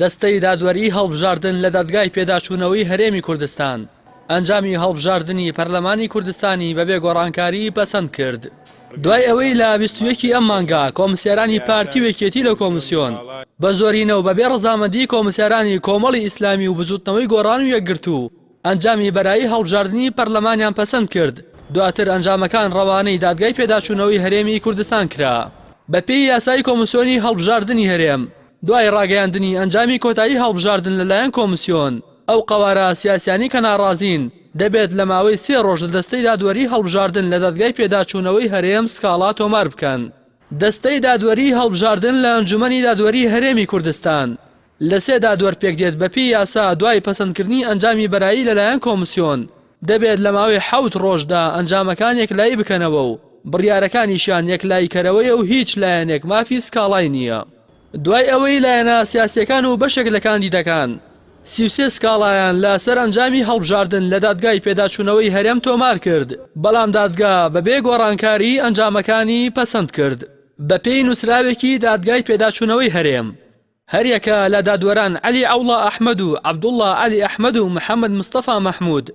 دەستەی دادوەری هەڵبژاردن لە دادگای پێداچوونەوەی هەرێمی کوردستان ئەنجامی هەڵبژاردنی پەرلەمانی کوردستانی بەبێ گۆڕانکاری پەسەند کرد. دوای ئەوەی لە 21 ئەم مانگا کۆمسیارانی پارتی وەکێتی لە کۆمسیۆن بە زۆرینەوە بەبێ ڕەزامەندی کۆمسیارانی کۆمەڵی ئیسلامی و بزوتنەوەی گۆڕان و یەکگرتوو ئەنجامی بەرایی هەڵبژاردنی پەرلەمانیان پەسەند کرد. دواتر ئەنجامەکان ڕەوانەی دادگای پێداچوونەوەی هەرێمی کوردستان کرا. بە پێی یاسای کۆمسیۆنی هەڵبژاردنی هەرێم دوای ڕاگەیاندنی ئەنجامی کۆتایی هەڵبژاردن لەلایەن کۆمسیۆن ئەو قەوارە سیاسیانی کە ناڕازین دەبێت لە ماوەی 3 ڕۆژ لە دەستەی دادوەری هەڵبژاردن لە دادگای پێداچوونەوەی هەرێم سکاڵا تۆمار بکەن. دەستەی دادوەری هەڵبژاردن لە ئەنجومەنی دادوەری هەرێمی کوردستان لە 3 دادوەر پێک دێت بە پێی یاسا دوای پەسەندکردنی ئەنجامی بەرایی لەلایەن کۆمسیۆن دەبێت لە ماوەی 7 ڕۆژدا ئەنجامەکان یەکلایی بکەنەوە و بڕیارەکانیشان یەکلاییکەرەوەی و هیچ لایەنێک مافی سکاڵای نییە. دوای ئەوەی لایەنە سیاسیەکان و بەشێک لە کاندیدەکان 33 سکاڵایان لە سەر ئەنجامی هەڵبژاردن لە دادگای پێداچوونەوەی هەرێم تۆمار کرد، بەڵام دادگا بەبێ گۆڕانکاری ئەنجامەکانی پەسەند کرد. بە پێی نووسراوێکی دادگای پێداچوونەوەی هەرێم هەریەکە لە دادوەران عەلی عەوڵا ئەحمەد و عەبدوڵڵا عەلی ئەحمەد و محەممەد مستەفا مەحموود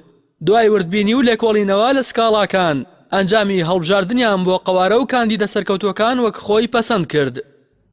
دوای وردبینی و لێکۆڵینەوە لە سکاڵاکان ئەنجامی هەڵبژاردنیان بۆ قەوارە و کاندیدە سەرکەوتوەکان وەک خۆی پەسەند کرد.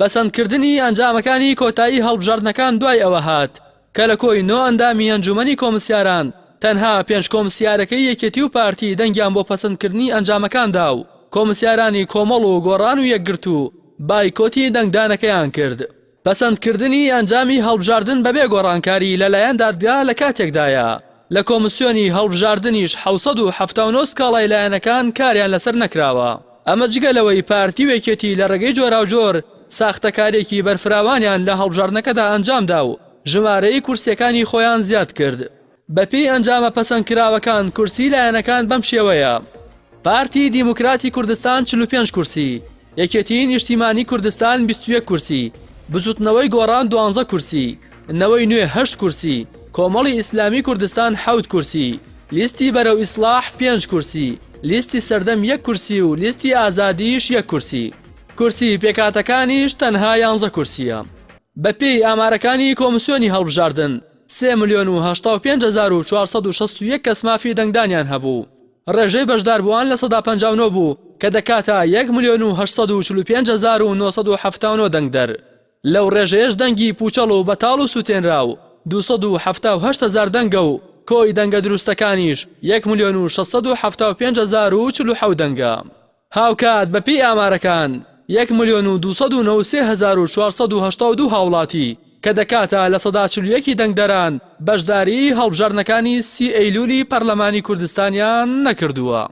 پەسەندکردنی ئەنجامەکانی کۆتایی هەڵبژاردنەکان دوای ئەوە هات کە لە کۆی 9 ئەندامی ئەنجومەنی کۆمسیاران تەنها 5 کۆمسیارەکەی یەکێتی و پارتی دەنگیان بۆ پەسەندکردنی ئەنجامەکاندا و کۆمسیارانی کۆمەڵ و گۆڕان و یەکگرت و بایکۆتی دەنگدانەکەیان کرد. پەسەندکردنی ئەنجامی هەڵبژاردن بەبێ گۆڕانکاری لەلایەن دادگا لە کاتێکدایە لە کۆمسیۆنی هەڵبژاردنیش 779 سکاڵای لایەنەکان کاریان لەسەر نەکراوە. ئەمە جگەلەوەی پارتی وەکێتی لە ڕێگەی جۆراوجۆر ساختەکارێکی بەرفراوانیان لە هەڵبژاردنەکەدا ئەنجامدا و ژمارەی کورسیەکانی خۆیان زیاد کرد. بەپێی ئەنجامە پەسەندکراوەکان کورسی لایەنەکان بەم شێوەیە: پارتی دیموکراتی کوردستان 45 کورسی، یەکێتی نیشتیمانی کوردستان 21 کورسی، بزوتنەوەی گۆڕان 12 کورسی، نەوەی نوێ 8 کورسی، کۆمەڵی ئیسلامی کوردستان 7 کورسی، لیستی بەرەو ئیسلاح 5 کورسی، لیستی سەردەم 1 کورسی و لیستی ئازادیش 1 کورسی. کورسی پێکاتەکانیش تەنها 11 کورسیە. بەپێی ئامارەکانی کۆمسیۆنی هەڵبژاردن 3,085,461 کەس مافی دەنگدانیان هەبوو. ڕێژەی بەشداربووان لە 159 بوو کە دەکاتە 1,845,979 دەنگدەر. لەو ڕێژەیەش دەنگی پوچەڵ و بەتاڵ و سوتێنرا و 278,000 دەنگە و کۆی دەنگە دروستەکانیش 1,675,047 دەنگە. هاوکات بەپێی ئامارەکان 1,293,482 هاوڵاتی کە دەکاتە لە 141 دەنگدەران بەشداری هەڵبژاردنەکانی 30 ئەیلولی پەرلەمانی کوردستانیان نەکردووە.